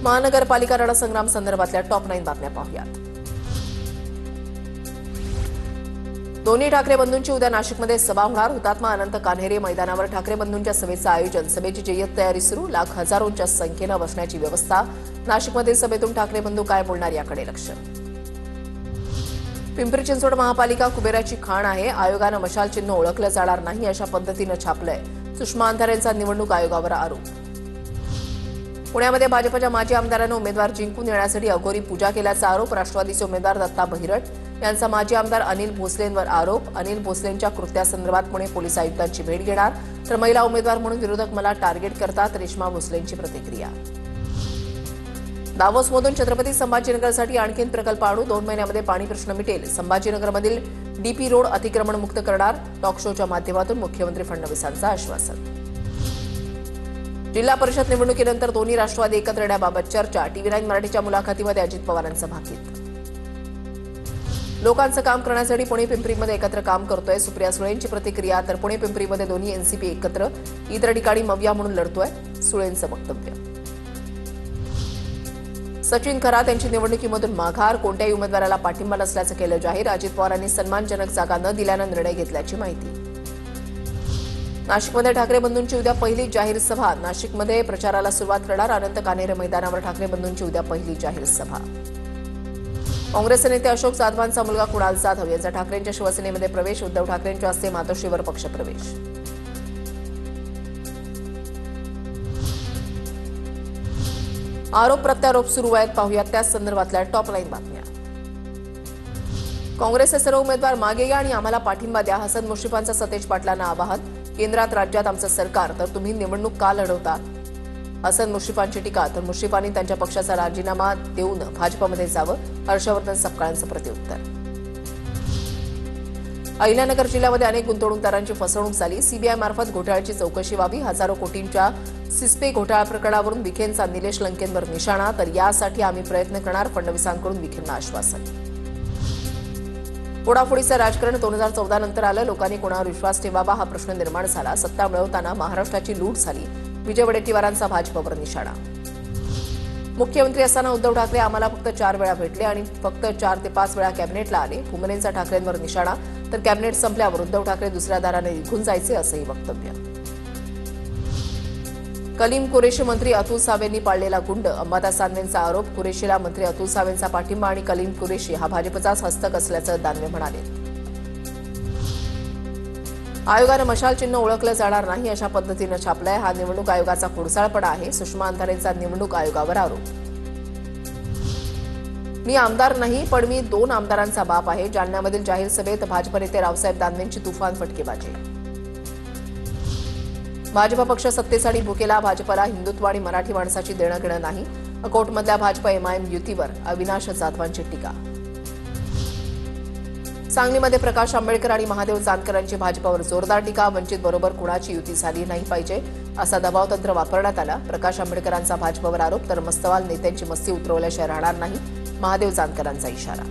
महानगरपालिका रणसंग्राम संदर्भातल्या टॉप 9 बातम्या पाहूयात। दोन्ही ठाकरे बंधूंची उद्या नाशिकमध्ये सभा होणार। हुतात्मा अनंत कान्हेरे मैदानावर ठाकरे बंधूंच्या सभेचं आयोजन, सभेची जय्यत तयारी सुरू, लाख हजारोंच्या संख्येनं बसण्याची व्यवस्था। नाशिकमधील सभेतून ठाकरे बंधू काय बोलणार याकडे लक्ष। पिंपरी चिंचवड महापालिका कुबेराची खाण आहे, आयोगानं मशाल चिन्ह ओळखलं जाणार नाही अशा पद्धतीनं छापलंय। सुषमा अंधारेंचा निवडणूक आयोगावर आरोप। पुण्यामध्ये भाजपच्या माजी आमदारांना उमेदवार जिंकून येण्यासाठी अघोरी पूजा केल्याचा आरोप। राष्ट्रवादीचे उमेदवार दत्ता बहिरट यांचा माजी आमदार अनिल भोसलेंवर आरोप। अनिल भोसलेंच्या कृत्यासंदर्भात पुणे पोलीस आयुक्तांची भेट घेणार, तर महिला उमेदवार म्हणून विरोधक मला टार्गेट करतात, रेश्मा भोसलेंची प्रतिक्रिया। दावोसमधून छत्रपती संभाजीनगरसाठी आणखीन प्रकल्प आणू, 2 महिन्यामध्ये पाणी प्रश्न मिटेल। संभाजीनगरमधील डीपी रोड अतिक्रमण मुक्त करणार, टॉक शोच्या माध्यमातून मुख्यमंत्री फडणवीसांचं आश्वासन। जिल्हा परिषद निवडणुकीनंतर दोन्ही राष्ट्रवादी एकत्र येण्याबाबत चर्चा, टीव्ही 9 मराठीच्या मुलाखतीमध्ये अजित पवारांचं भाकीत। लोकांचं काम करण्यासाठी पुणे पिंपरीमध्ये एकत्र काम करतोय, सुप्रिया सुळेंची प्रतिक्रिया, तर पुणे पिंपरीमध्ये दोन्ही एनसीपी एकत्र, इतर ठिकाणी मविया म्हणून लढतोय, सुळेंचं वक्तव्य। सचिन खरात यांची निवडणुकीमधून माघार, कोणत्याही उमेदवाराला पाठिंबा नसल्याचं केलं जाहीर। अजित पवारांनी सन्मानजनक जागा न दिल्यानं निर्णय घेतल्याची माहिती। नाशिकमध्ये ठाकरे बंधूंची उद्या पहिली जाहीर सभा, नाशिकमध्ये प्रचाराला सुरुवात करणार अनंत कान्हेरे मैदानावर ठाकरे बंधूंची उद्या पहिली जाहीर सभा। काँग्रेसचे नेते अशोक जाधवांचा मुलगा कुणाल जाधव यांचा ठाकरेंच्या शिवसेनेमध्ये प्रवेश, उद्धव ठाकरेंच्या हस्ते मातोश्रीवर पक्षप्रवेश। आरोप प्रत्यारोप सुरू आहेत, पाहूयात त्या संदर्भातल्या टॉप 9 बातम्या। काँग्रेसचे सर्व उमेदवार मागे या आणि आम्हाला पाठिंबा द्या, हसन मुश्रीफांचं सतेज पाटलांना आवाहन। केंद्रात राज्यात आमचं सरकार, तर तुम्ही निवडणूक का लढवता, हसन मुश्रीफांची टीका, तर मुश्रीफांनी त्यांच्या पक्षाचा राजीनामा देऊन भाजपमध्ये जावं, हर्षवर्धन सपकाळांचं प्रत्युत्तर। अहिल्यानगर जिल्ह्यामध्ये अनेक गुंतवणूकदारांची फसवणूक झाली, सीबीआय मार्फत घोटाळ्याची चौकशी व्हावी। हजारो कोटींच्या सिस्पे घोटाळा प्रकरणावरून विखेंचा निलेश लंकेंवर निशाणा, तर यासाठी आम्ही प्रयत्न करणार, फडणवीसांकडून विखेंना आश्वासन। फोडाफोडीचं राजकारण 2014 नंतर आलं, लोकांनी कोणावर विश्वास ठेवावा हा प्रश्न निर्माण झाला। सत्ता मिळवताना महाराष्ट्राची लूट झाली, विजय वडेट्टीवारांचा भाजपवर निशाणा। मुख्यमंत्री असताना उद्धव ठाकरे आम्हाला फक्त 4 वेळा भेटले आणि फक्त 4 ते 5 वेळा कॅबिनेटला आले, भुमरेंचा ठाकरेंवर निशाणा, तर कॅबिनेट संपल्यावर उद्धव ठाकरे दुसऱ्या दाराने निघून जायचे असंही वक्तव्य। कलीम कुरेशी मंत्री अतुल सावेंनी पाळलेला गुंड, अंबादास दानवेंचा आरोप। कुरेशीला मंत्री अतुल सावेंचा पाठिंबा आणि कलीम कुरेशी हा भाजपचाच हस्तक असल्याचं दानवे म्हणाले। आयोगानं मशाल चिन्ह ओळखलं जाणार नाही अशा पद्धतीनं छापलंय, हा निवडणूक आयोगाचा खोडसाळपणा आहे। सुषमा अंधारेंचा निवडणूक आयोगावर आरोप। मी आमदार नाही, पण मी 2 आमदारांचा बाप आहे। जालन्यामधील जाहीर सभेत भाजप नेते रावसाहेब दानवेंची तुफान फटकेबाजी। भाजप पक्ष सत्तेसाठी भुकेला, भाजपला हिंदुत्व आणि मराठी माणसाची देणं घेणं नाही। अकोटमधल्या भाजप एमआयएम युतीवर अविनाश जाधवांची टीका। सांगलीमध्ये प्रकाश आंबेडकर आणि महादेव जानकरांची भाजपवर जोरदार टीका, वंचित बरोबर कुणाची युती झाली नाही पाहिजे असा दबावतंत्र वापरण्यात आला। प्रकाश आंबेडकरांचा भाजपवर आरोप, तर मस्तवाल नेत्यांची मस्ती उतरवल्याशिवाय राहणार नाही, महादेव जानकरांचा इशारा।